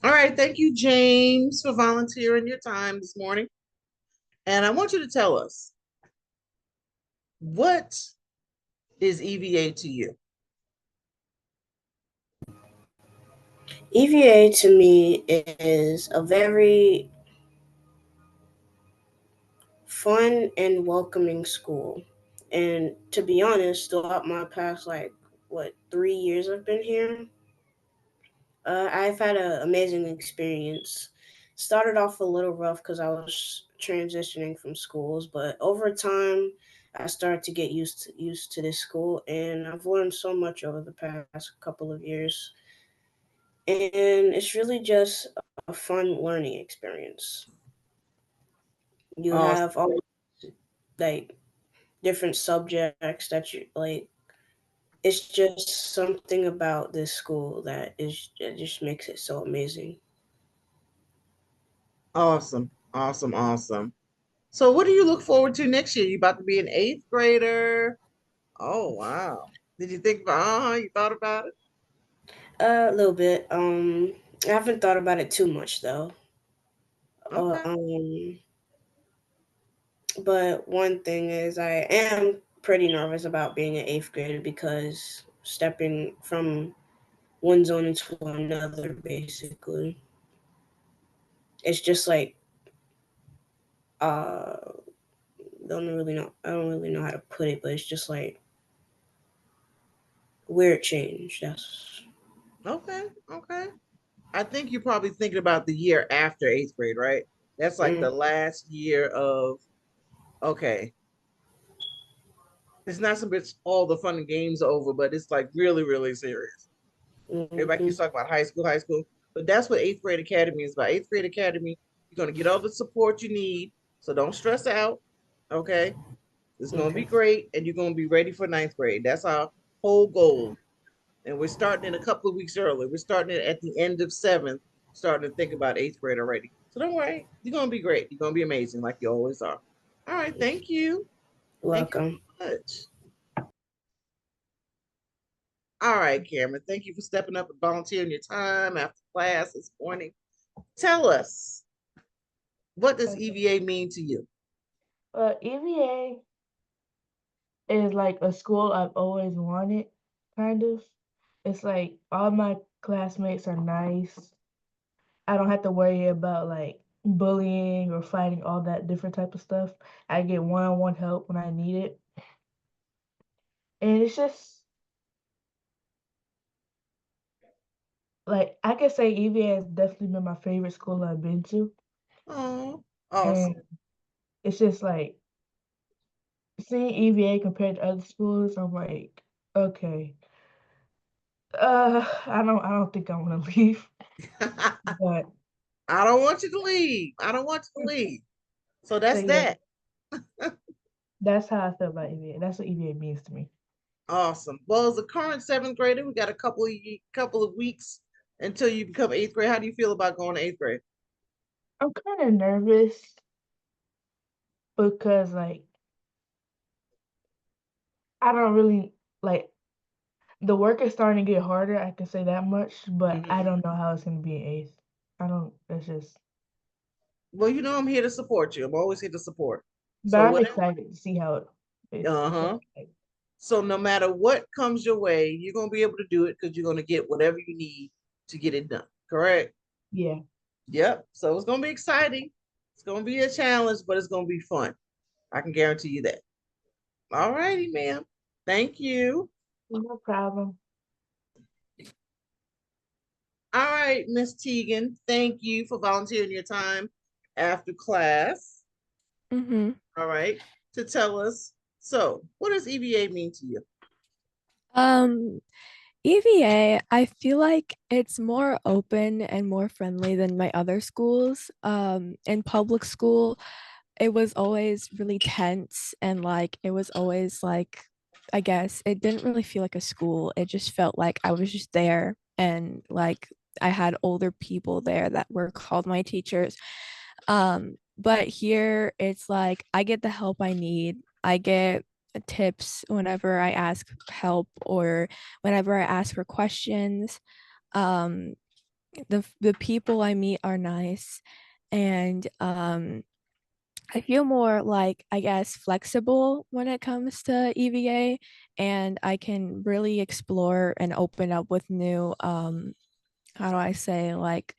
All right, thank you, James, for volunteering your time this morning. And I want you to tell us what is EVA to you? EVA to me is a very fun and welcoming school. And to be honest, throughout my past, 3 years I've been here, I've had an amazing experience. Started off a little rough because I was transitioning from schools, but over time, I started to get used to this school, and I've learned so much over the past couple of years. And it's really just a fun learning experience. You Awesome. have all like different subjects that you like. It's just something about this school that just makes it so amazing. Awesome. Awesome. Awesome. So what do you look forward to next year? You about to be an eighth grader? Oh, wow. Did you think about, you thought about it? A little bit. I haven't thought about it too much though. Uh, Okay. um, but one thing is, I am pretty nervous about being an eighth grader because stepping from one zone into another, basically, it's just like uh, don't really know. I don't really know how to put it, but it's just like weird change. That's Okay. Okay. I think you're probably thinking about the year after eighth grade, right? That's like mm, the last year of, okay, it's not so much all the fun and games are over, but it's like really, really serious. Everybody keeps mm-hmm, talking about high school, but that's what eighth grade academy is about. Eighth grade academy, you're gonna get all the support you need, so don't stress out. Okay, it's gonna be okay, great, and you're gonna be ready for ninth grade. That's our whole goal, and we're starting in a couple of weeks early. We're starting it at the end of seventh, starting to think about eighth grade already. So don't worry, you're gonna be great. You're gonna be amazing, like you always are. All right, thank you. Thank you welcome. so much. All right, Cameron, thank you for stepping up and volunteering your time after class this morning. Tell us, what does Okay. EVA mean to you? EVA is like a school I've always wanted, kind of. It's like all my classmates are nice. I don't have to worry about like bullying or fighting all that different type of stuff. I get one-on-one help when I need it. And it's just like I can say EVA has definitely been my favorite school I've been to. Oh, And awesome. it's just like seeing EVA compared to other schools, I'm like, okay, I don't think I want to leave, but I don't want you to leave. I don't want you to leave. So so that's yeah, that. that's how I feel about EVA. That's what EVA means to me. Awesome. Well, as a current seventh grader, we got a couple of weeks until you become eighth grade. How do you feel about going to eighth grade? I'm kind of nervous because like I don't really like the work is starting to get harder. I can say that much, but I Hmm. don't know how it's gonna be in eighth. I don't. It's just, Well, you know I'm here to support you. I'm always here to support. but So I'm whatever. excited to see how it is. Uh-huh. So no matter what comes your way, you're gonna be able to do it because you're gonna get whatever you need to get it done. Correct? Yeah, Yep. So it's gonna be exciting. It's gonna be a challenge, but it's gonna be fun. I can guarantee you that. All righty, ma'am. Thank you. no problem. All right, Miss Teagan. Thank you for volunteering your time after class. Mm-hmm. All right, to tell us. So, what does EVA mean to you? Um, EVA, I feel like it's more open and more friendly than my other schools. In public school, it was always really tense and like it was always like, I guess it didn't really feel like a school. It just felt like I was just there and like I had older people there that were called my teachers. But here it's like I get the help I need. I get tips whenever I ask help or whenever I ask for questions. Um, the people I meet are nice, and I feel more like, I guess, flexible when it comes to EVA, and I can really explore and open up with new how do I say, like,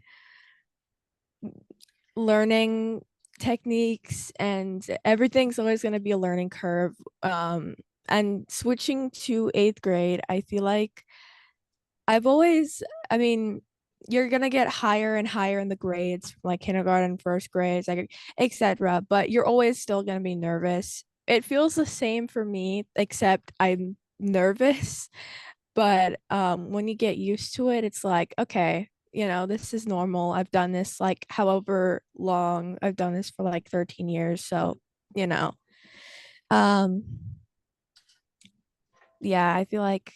learning techniques, and everything's always going to be a learning curve. And switching to 8th grade, I feel like I've always, I mean, you're gonna get higher and higher in the grades, like kindergarten, first grades, like etc. But you're always still gonna be nervous. It feels the same for me, except I'm nervous. But when you get used to it, it's like, okay, this is normal. I've done this like however long. I've done this for like 13 years. So, you know. Um, yeah, I feel like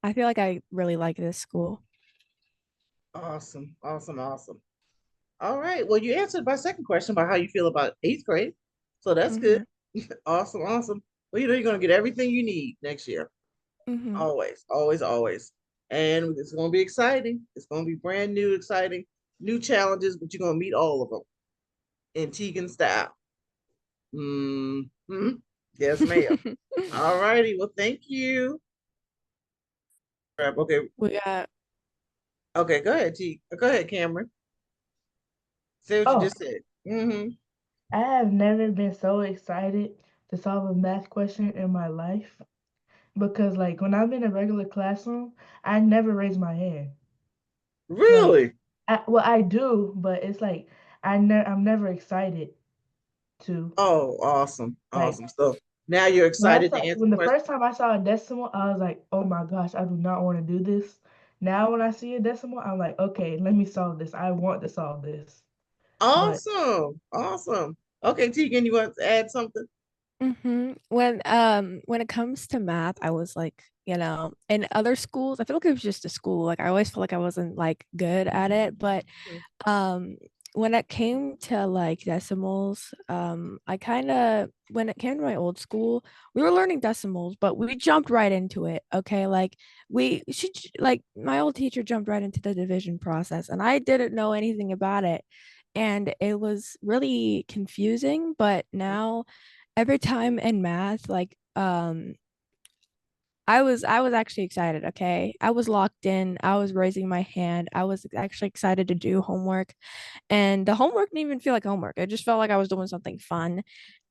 I really like this school. Awesome, awesome, awesome. All right. Well, you answered my second question about how you feel about eighth grade. So that's good. Mm-hmm. Awesome, awesome. Well, you're going to get everything you need next year. Mm-hmm. Always, always, always. And it's going to be exciting. It's going to be brand new, exciting, new challenges, but you're going to meet all of them in Teagan style. Mm-hmm. Yes, ma'am. All righty. Well, thank you. Okay. We got Okay. Go ahead, T. Go ahead, Kamryn. Say what you Oh, just said. Mm-hmm. I have never been so excited to solve a math question in my life because, like, when I'm in a regular classroom, I never raise my hand. Like, Really? well, I do, but it's like I'm never excited to. Oh, awesome. Like, Awesome. So now you're excited to answer when the questions. first time I saw a decimal, I was like, oh my gosh, I do not want to do this. Now, when I see a decimal, I'm like, okay, let me solve this. I want to solve this. But Awesome. Awesome. Okay, Teagan, you want to add something? when it comes to math, I was like, in other schools, I feel like it was just a school. Like I always felt like I wasn't like good at it, but Mhm. um when it came to like decimals, I kind of when it came to my old school, we were learning decimals, but we jumped right into it. Okay, like like my old teacher jumped right into the division process, and I didn't know anything about it, and it was really confusing. But now every time in math, like I was actually excited, okay? I was locked in. I was raising my hand. I was actually excited to do homework. And the homework didn't even feel like homework. It just felt like I was doing something fun.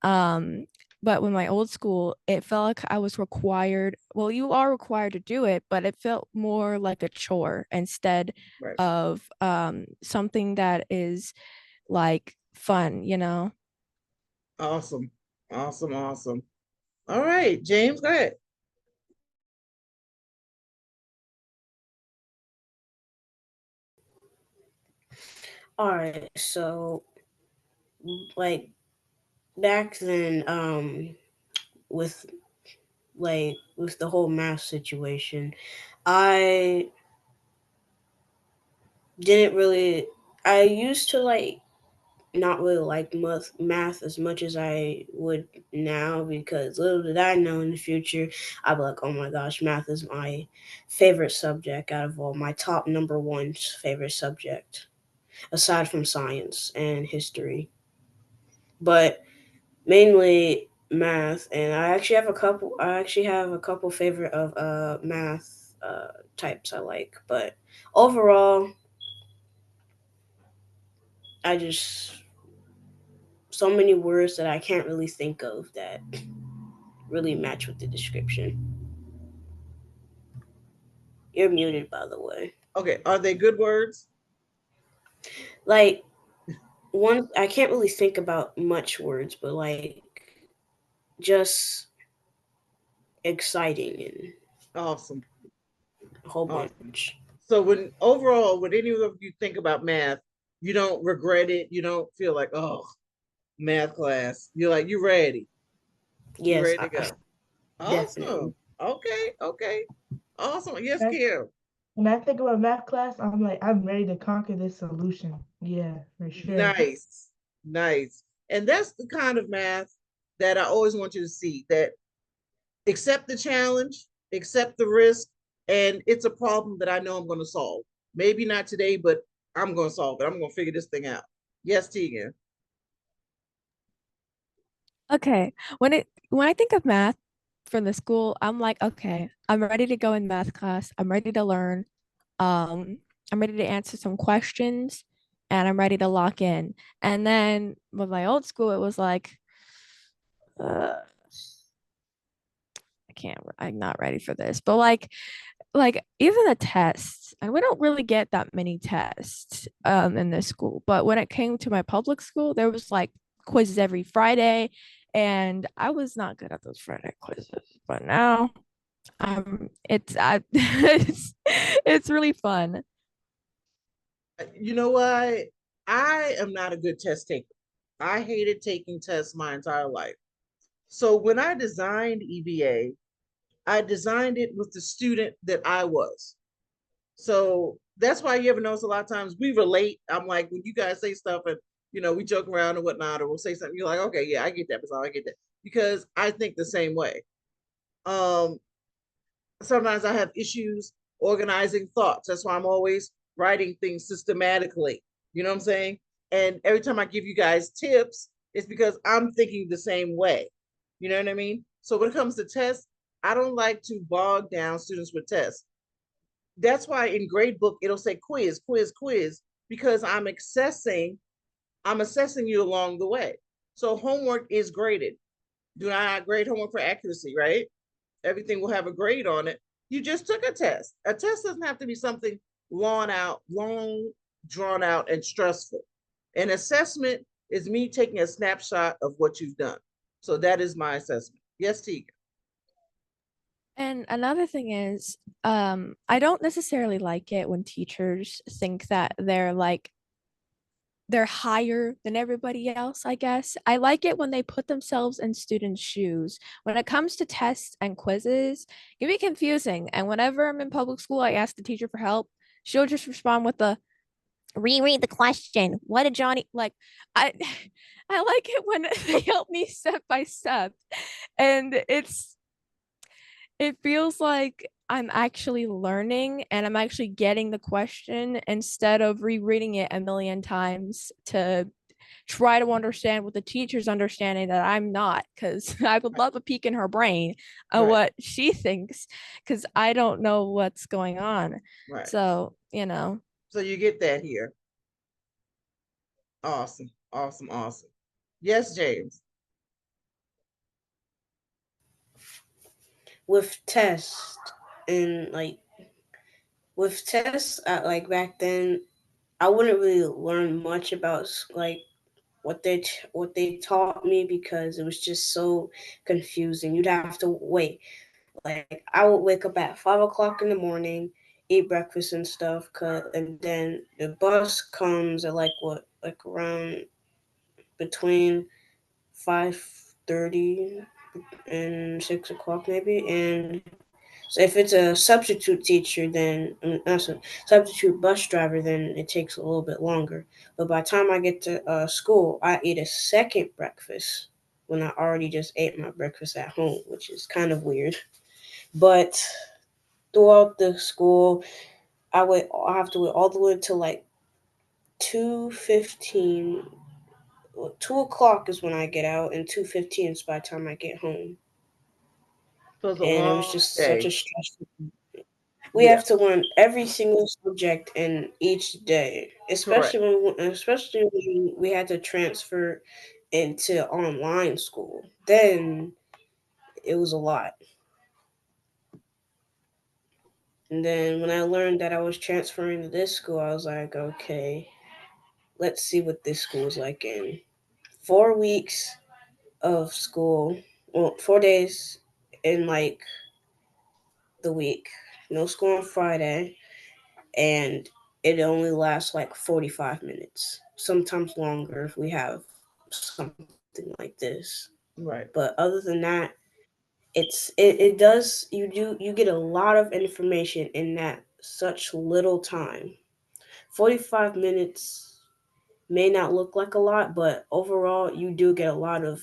Um, but with my old school, it felt like I was required. Well, you are required to do it, but it felt more like a chore instead Right. of something that is like fun. Awesome. Awesome. Awesome. All right, James, go ahead. All right, so like back then, with with the whole math situation, I didn't really. I used to not really like math as much as I would now because little did I know in the future I'd be like, oh my gosh, math is my favorite subject out of all, my top number one favorite subject aside from science and history. But mainly math, and I actually have a couple favorite of math types I like, but overall I just so many words that I can't really think of that really match with the description. You're muted, by the way. Okay, are they good words? Like one, I can't really think about much words, but like just exciting and Awesome. a whole Awesome. bunch. So when overall, when any of you think about math, you don't regret it. You don't feel like, oh, math class. You're like, you're ready. You're Yes, ready to go. definitely. Awesome. Okay. Okay. Awesome. Yes, when Kim. when I think about math class, I'm like, I'm ready to conquer this solution. Yeah, for sure. Nice. Nice. And that's the kind of math that I always want you to see, that accept the challenge, accept the risk, and it's a problem that I know I'm going to solve. Maybe not today, but I'm gonna solve it. I'm gonna figure this thing out. Yes, Teagan. Okay. When I think of math from the school, I'm like, okay, I'm ready to go in math class. I'm ready to learn. Um, I'm ready to answer some questions and I'm ready to lock in. And then with my old school, it was like, uh, I'm not ready for this. But like even the tests, and we don't really get that many tests in this school. But when it came to my public school, there was like quizzes every Friday, and I was not good at those Friday quizzes. But now it's really fun. You know what? I am not a good test taker. I hated taking tests my entire life. So when I designed EVA, I designed it with the student that I was. So that's why you ever notice a lot of times we relate. I'm like, when you guys say stuff and we joke around and whatnot, or we'll say something, you're like, okay, yeah, I get that, but I get that. Because I think the same way. Um, Sometimes I have issues organizing thoughts. That's why I'm always writing things systematically. You know what I'm saying? And every time I give you guys tips, it's because I'm thinking the same way. You know what I mean? So when it comes to tests, I don't like to bog down students with tests. That's why in grade book it'll say quiz, quiz, quiz, because I'm assessing you along the way. So homework is graded. Do not grade homework for accuracy, right? Everything will have a grade on it. You just took a test. A test doesn't have to be something long, drawn out, and stressful. An assessment is me taking a snapshot of what you've done. So that is my assessment. Yes, Teagan. And another thing is, I don't necessarily like it when teachers think that they're higher than everybody else, I guess. I like it when they put themselves in students' shoes. When it comes to tests and quizzes, it can be confusing. And whenever I'm in public school, I ask the teacher for help. She'll just respond with the reread the question. What did Johnny like? I I like it when they help me step by step. And it feels like I'm actually learning and I'm actually getting the question instead of rereading it a million times to try to understand what the teacher's understanding that I'm not, because I would Right. love a peek in her brain of Right. what she thinks, because I don't know what's going on. Right. So, you know. So you get that here. Awesome. Awesome. Awesome. Yes, James. With tests and like with tests, like back then, I wouldn't really learn much about like what they taught me because it was just so confusing. You'd have to wait. Like I would wake up at 5 o'clock in the morning, eat breakfast and stuff, and then the bus comes at like what, like around between 5:30 and 6 o'clock maybe. And so if it's a substitute teacher, then not substitute bus driver, then it takes a little bit longer. But by the time I get to school, I eat a second breakfast when I already just ate my breakfast at home, which is kind of weird. But throughout the school, I have to wait all the way till like 2:15. 2 o'clock is when I get out, and 2:15 is by the time I get home. So it's a And it was long just such a day. stressful. We Yeah. have to learn every single subject in each day, Correct. especially when we had to transfer into online school. Then it was a lot. And then when I learned that I was transferring to this school, I was like, okay, let's see what this school is like in 4 weeks of school. Well, 4 days in like the week. No school on Friday, and it only lasts like 45 minutes, sometimes longer if we have something like this. Right. But other than that, it does you get a lot of information in that such little time. 45 minutes may not look like a lot, but overall you do get a lot of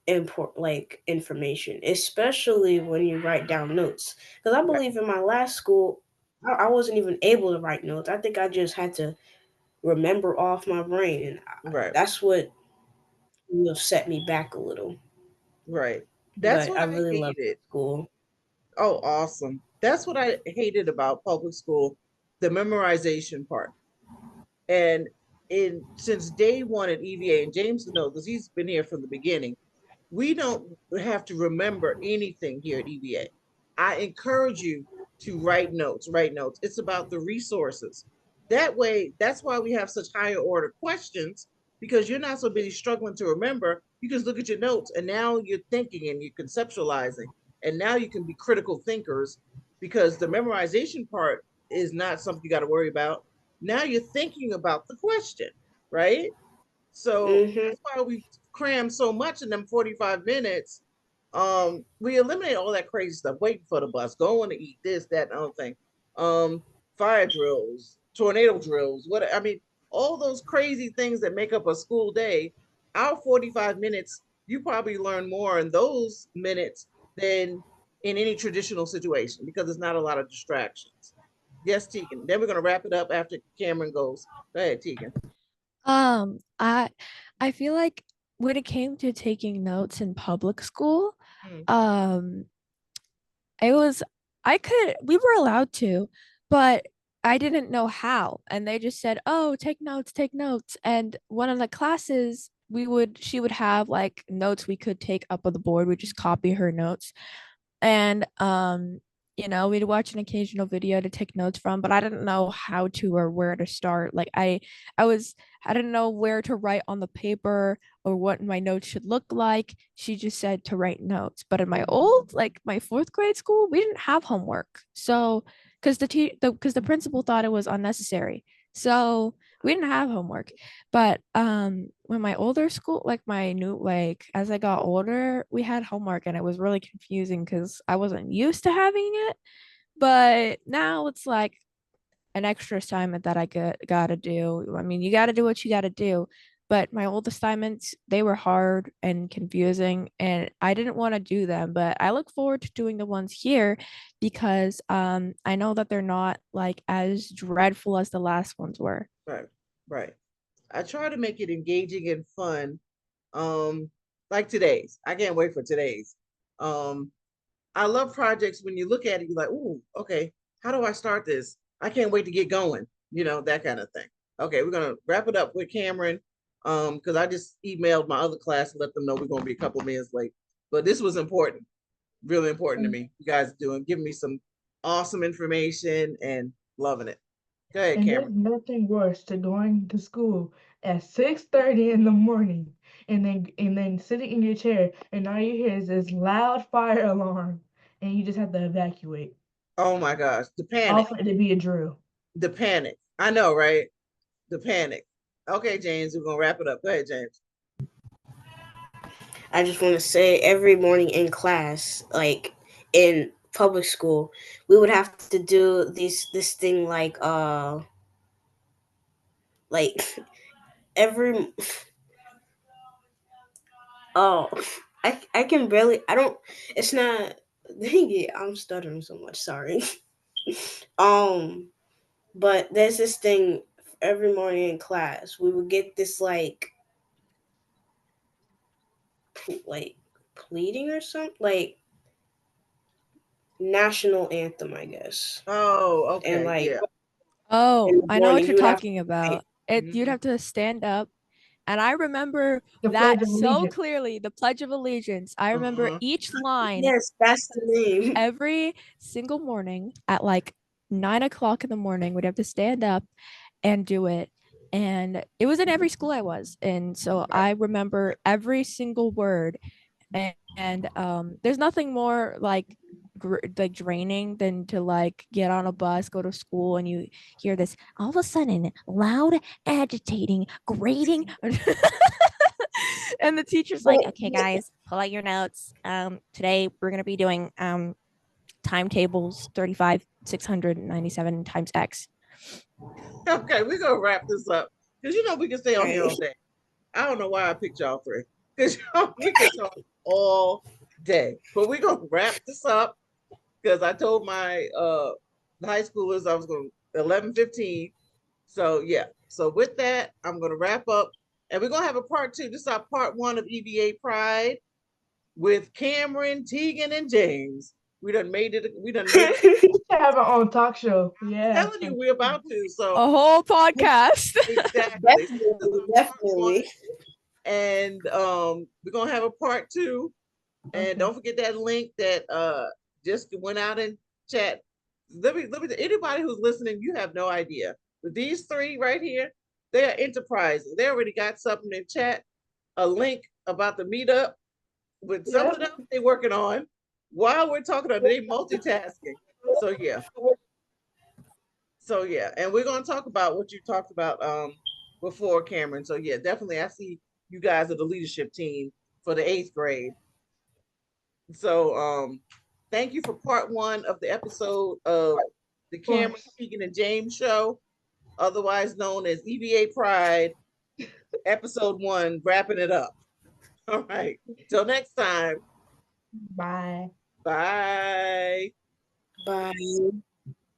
information, especially when you write down notes. Because I Right. believe in my last school, I wasn't even able to write notes. I think I just had to remember off my brain, and Right, that's what set me back a little. right. That's But what I I really love hated. school. Oh, awesome. That's what I hated about public school, the memorization part. And in since day one at EVA, and James knows because he's been here from the beginning, we don't have to remember anything here at EVA. I encourage you to write notes, write notes. It's about the resources. That way, that's why we have such higher order questions, because you're not so busy struggling to remember. You just look at your notes and now you're thinking and you're conceptualizing. And now you can be critical thinkers, because the memorization part is not something you got to worry about. Now you're thinking about the question, right? So Hmm. that's why we cram so much in them 45 minutes. We eliminate all that crazy stuff, waiting for the bus, going to eat this, that, and other thing. Um, Fire drills, tornado drills, what I mean, all those crazy things that make up a school day. Our 45 minutes, you probably learn more in those minutes than in any traditional situation, because there's not a lot of distractions. Yes, Teagan. Then we're gonna wrap it up after Kamryn goes. Go ahead, Teagan. Um, I I feel like when it came to taking notes in public school, Hmm. um, it was we were allowed to, but I didn't know how. And they just said, "Oh, take notes, take notes." And one of the classes she would have like notes we could take up on the board. We just copy her notes. And we'd watch an occasional video to take notes from, but I didn't know how to or where to start. Like I was I didn't know where to write on the paper or what my notes should look like. She just said to write notes. But in my fourth grade school, we didn't have homework. So because the principal thought it was unnecessary. So we didn't have homework. But when my older school, like my new like as I got older, we had homework and it was really confusing because I wasn't used to having it. But now it's like an extra assignment that gotta do. I mean, you gotta do what you gotta do. But my old assignments, they were hard and confusing, and I didn't want to do them. But I look forward to doing the ones here because I know that they're not like as dreadful as the last ones were. Right, right. I try to make it engaging and fun. Like today's. I can't wait for today's. Um, I love projects when you look at it, you're like, "Ooh, okay, how do I start this? I can't wait to get going." That kind of thing. Okay, we're gonna wrap it up with Kamryn. Because I just emailed my other class and let them know we're gonna be a couple minutes late. But this was important, really important to And, me. You guys giving me some awesome information and loving it. Go ahead, and there's Kamryn. nothing worse to going to school at 6:30 in the morning and then sitting in your chair and all you hear is this loud fire alarm and you just have to evacuate. Oh my gosh, the All panic, for it to be a drill. the panic. I know, right? The panic. Okay, James, we're gonna wrap it up. Go ahead, James. I just want to say every morning in class, like in public school, we would have to do this thing like every oh I can barely I don't it's not dang it, I'm stuttering so much, sorry. um but there's this thing every morning in class. We would get this like pleading or something, like national anthem, I guess. Oh, And okay, yeah. in Oh, the I know what morning you're you would have to talking write. about. You'd Mhm. have to stand up. And I remember The Pledge that of so Allegiance. clearly, the Pledge of Allegiance. I remember Uh-huh. each line Yes, that's the name. every single morning at like 9 o'clock in the morning. We'd have to stand up and do it. And it was in every school I was. And so Right, I remember right. every single word. And there's nothing more like draining than to like get on a bus, go to school, and you hear this all of a sudden loud, agitating, grating. And the teacher's like, But okay, guys, pull out your notes. Today we're gonna be doing timetables 35, 697 times X. Okay, we're gonna wrap this up. Because we can stay on here right. all day. I don't know why I picked y'all three. Because we can talk all day. But we're gonna wrap this up because I told my The high schoolers, I was going 11:15. So yeah. So with that, I'm gonna wrap up, and we're gonna have a part two. This is our part one of EVA Pride with Kamryn, Teagan, and James. We done made it. We done made it. We should have our own talk show. Yeah. Telling you, we're about to. So A whole podcast. exactly. So this is Definitely, our part one, definitely. and we're gonna have a part two. And Okay. don't forget that link that just went out in chat. Let me anybody who's listening, you have no idea. But these three right here, they are enterprising. They already got something in chat, a link about the meetup with something Yep. else they're working on while we're talking about they multitasking. So yeah. So yeah. And we're gonna talk about what you talked about before, Kamryn. So yeah, definitely I see you guys are the leadership team for the eighth grade. So thank you for part one of the episode of the Of Kamryn, course. Teagan, and James show, otherwise known as EVA Pride, episode one, wrapping it up. All right. Till next time. Bye. Bye. Bye.